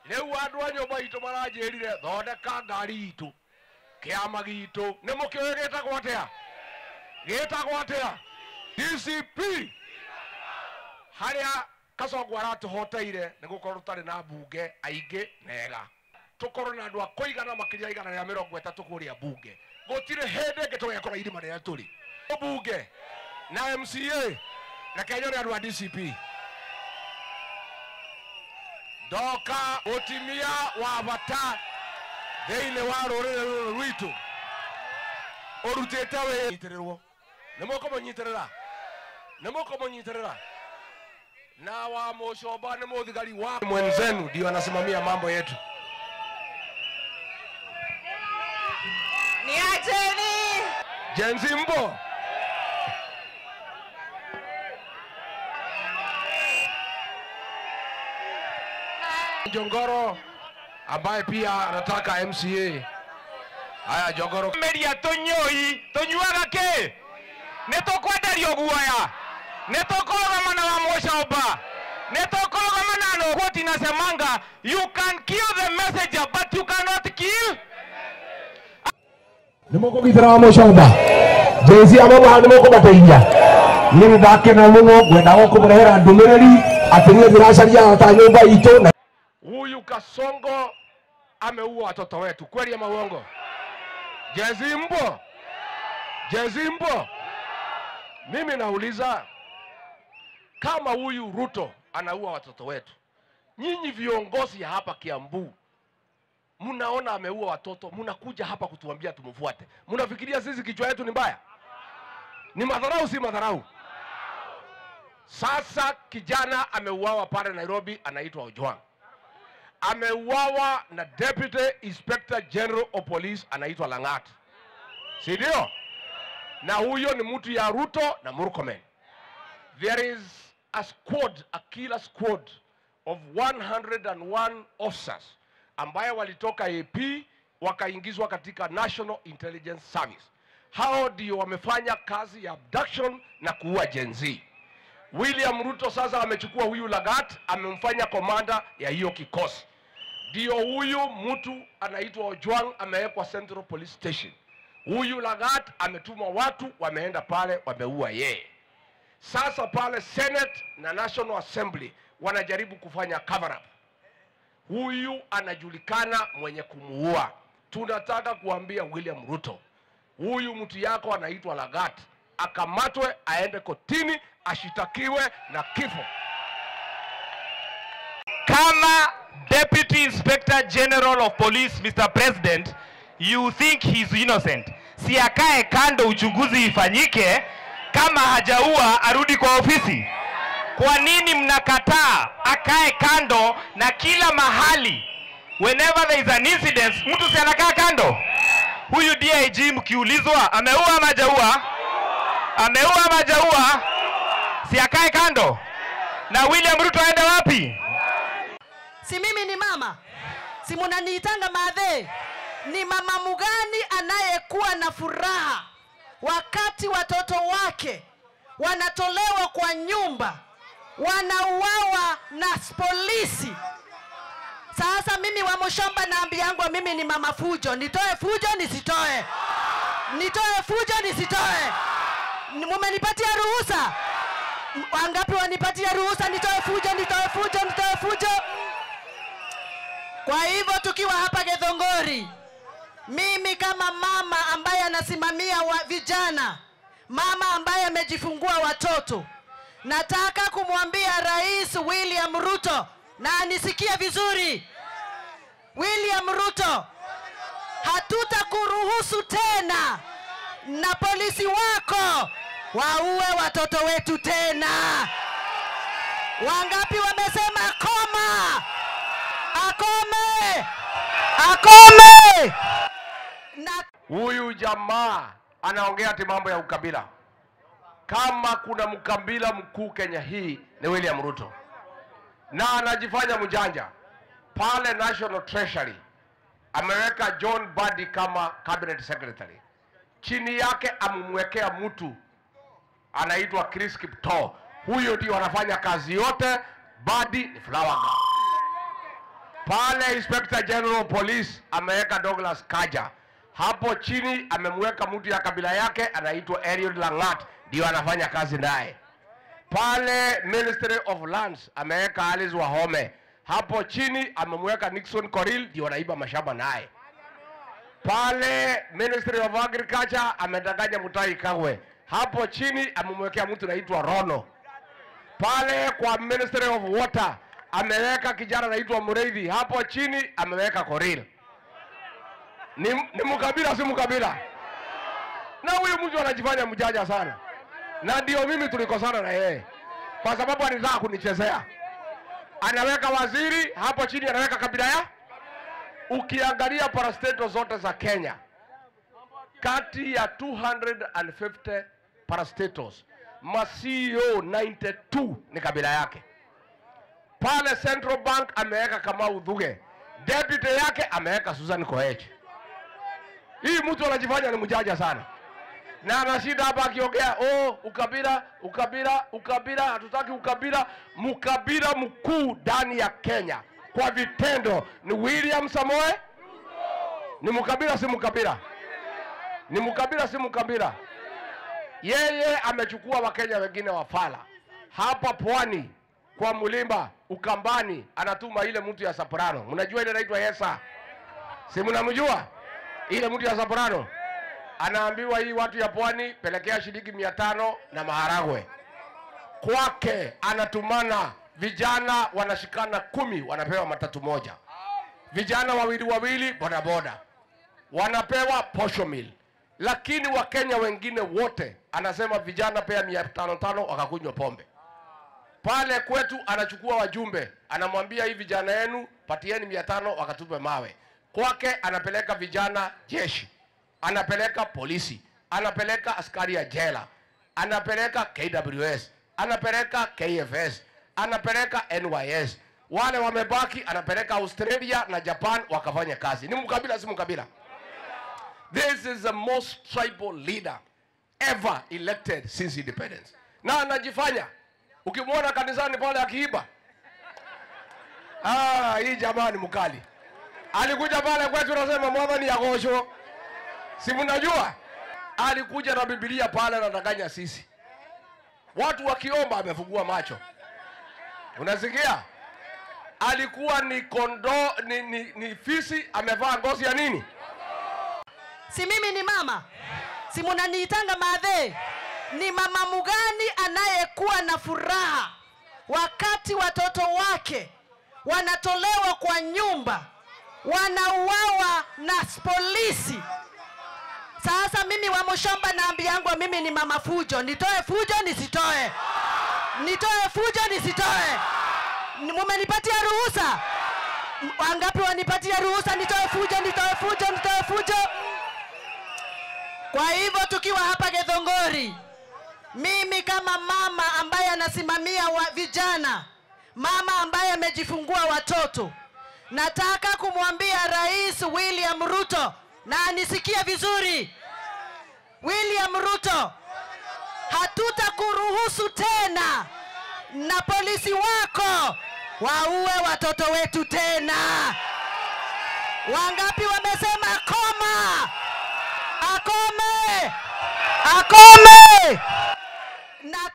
Leu andu a nyumba itu maranjirire thondeka ngari itu kiama gitu nimukioe gitagwo atia DCP haria Kasongo aratuhoteire nigukorwo tari na bunge aingi nega tukorwo na andu akoigana makiria 130 kuria bunge gutire hende ngitugekora irima ria turi bunge na MCA na Kenya ni andu a DCP doka utimia wa bata theine wa rurire rwitu orutete we nyitererwo nimoko monyiterera na wa Mushoba ni muthigari wa mwenzenu ndio anasimamia mambo yetu. Ni ajeni Jenzi mbo Jongoro ambaye pia anataka MCA. Haya Jongoro media tonyoi tonyuaga ke netokwenderio guoya netokogama wa Mushoba netokogama na no what inasemanga you can kill the messenger but you cannot kill. Nimoko githira wa Mushoba Jenzi amwe nimoko bateithia ni thake na muno gwenda gukumurehera ndumiriri atirie thiracaria ta nyumba itu na huyu Kasongo ameua watoto wetu kweli ama uongo? Jenzi mbo mimi nauliza kama huyu Ruto anaua watoto wetu, nyinyi viongozi ya hapa Kiambu mnaona ameua watoto, mnakuja hapa kutuambia tumfuate. Mnafikiria sisi kichwa yetu ni mbaya? Ni madharau si madharau? Sasa kijana ameuawa pale Nairobi anaitwa Ojwang. Ameuawa na Deputy Inspector General of Police anaitwa Langat. Si ndio? Na huyo ni mtu ya Ruto na Murkomen. There is a squad, a killer squad of 101 officers ambaye walitoka AP wakaingizwa katika National Intelligence Service. Hao ndio wamefanya kazi ya abduction na kuua Gen Z. William Ruto sasa amechukua huyu Lagat amemfanya komanda ya hiyo kikosi. Ndio huyu mtu anaitwa Ojwang amewekwa Central Police Station. Huyu Lagat ametuma watu wameenda pale wameua yeye. Sasa pale Senate na National Assembly wanajaribu kufanya cover up. Huyu anajulikana mwenye kumuua. Tunataka kuambia William Ruto, huyu mtu yako anaitwa Lagat akamatwe aende kotini ashitakiwe na kifo. Kama Deputy Inspector General of Police, Mr. President, you think he's innocent, si akae kando uchunguzi ifanyike, kama hajaua arudi kwa ofisi. Kwa nini mnakataa akae kando na kila mahali whenever there is an incident mtu si anakaa kando? Huyu DIG mkiulizwa ameua ama hajaua? Ameua ama hajaua? Si akae kando? Na William Ruto aende wapi? si mimi ni mama, si munaniitanga madhe. Ni mama mugani anayekuwa na furaha wakati watoto wake wanatolewa kwa nyumba, wanauawa na polisi? Sasa mimi wa Mushoba naambiangwa mimi ni mama fujo. Nitoe fujo nisitoe? Nitoe fujo nisitoe? Mumenipatia ruhusa? Wangapi wanipatia ruhusa nitoe fujo, nitoe fujo, nitoe fujo? Kwa hivyo tukiwa hapa Githongori, mimi kama mama ambaye anasimamia vijana, mama ambaye amejifungua watoto, nataka kumwambia Rais William Ruto, na anisikie vizuri, William Ruto, hatutakuruhusu tena na polisi wako waue watoto wetu tena. Wangapi wamesema koma? Akome! Akome! Huyu jamaa anaongea ati mambo ya ukabila. Kama kuna mkabila mkuu Kenya hii ni William Ruto. Na anajifanya mjanja. Pale National Treasury ameweka John Badi kama cabinet secretary. Chini yake amemwekea mtu anaitwa Chris Kiptoo. Huyo ndio anafanya kazi yote. Badi ni flower girl. Pale Inspector General Police ameweka Douglas Kaja. Hapo chini amemweka mtu ya kabila yake anaitwa Eliud Langat, ndio anafanya kazi naye. Pale Ministry of Lands ameweka Alice Wahome. Hapo chini amemweka Nixon Koril, ndio anaiba mashamba naye. Pale Ministry of Agriculture amedanganya Mutahi Kagwe. Hapo chini amemwekea mtu anaitwa Rono. Pale kwa Ministry of Water ameweka kijana anaitwa Mureithi. Hapo chini ameweka Koril. Ni mkabila si mkabila? Na huyu mtu anajifanya mjanja sana. Na ndio mimi tulikosana na yeye. Kwa sababu alitaka kunichezea. Anaweka waziri, hapo chini anaweka kabila ya. Ukiangalia parastato zote za Kenya, kati ya 250 parastatos, CEO 92 ni kabila yake. Pale Central Bank ameweka Kamau Thuge. Deputy yake ameweka Susan Koech. Hii mtu anajifanya ni mjanja sana. Na anashinda hapa akiongea, ukabila, hatutaki ukabila. Mkabila mkuu ndani ya Kenya kwa vitendo ni William Samoei. Ni mkabila si mkabila? Ni mkabila si mkabila? Yeye amechukua Wakenya wengine wafala. Hapa Pwani kwa Mulimba, Ukambani anatuma ile mtu ya Soprano. Mnajua ile inaitwa Yesa? Si mnamjua? Ile mtu ya Soprano. Anaambiwa hii watu ya Pwani pelekea shilingi 500 na maharagwe. Kwake anatumana vijana wanashikana 10 wanapewa matatu moja. Vijana wawili bodaboda wanapewa posho meal. Lakini Wakenya wengine wote anasema vijana pea 500 wakakunywa pombe. Pale kwetu anachukua wajumbe, anamwambia hii vijana yenu patieni 500 wakatupe mawe. Kwake anapeleka vijana jeshi, anapeleka polisi, anapeleka askari ya jela, anapeleka KWS, anapeleka KFS, anapeleka NYS. Wale wamebaki anapeleka Australia na Japan wakafanya kazi. Ni mkabila si mkabila? This is the most tribal leader ever elected since independence. Na anajifanya ukimwona kanisani pale akiiba, hii jamaa ni mkali. Alikuja pale kwetu anasema mwana ni agosho. Si mnajua? Alikuja na Biblia pale anadanganya sisi. Watu wakiomba amefungua macho. Unasikia? Alikuwa ni kondo ni fisi amevaa ngozi ya nini? Si mimi ni mama? Si mnaniitanga madhe? Ni mama mgani anayekuwa na furaha wakati watoto wake wanatolewa kwa nyumba, wanauawa na polisi? Sasa mimi wa Mushamba naambiangwa mimi ni mama fujo. Nitoe fujo nisitoe? Nitoe fujo nisitoe? Mumenipatia ruhusa? Wangapi wanipatia ruhusa nitoe fujo, nitoe fujo, nitoe fujo? Kwa hivyo tukiwa hapa Githongori, mimi kama mama ambaye anasimamia vijana, mama ambaye amejifungua watoto, nataka kumwambia Rais William Ruto, na anisikia vizuri, William Ruto, hatutakuruhusu tena na polisi wako waue watoto wetu tena. Wangapi wamesema koma? Akome! Akome! Na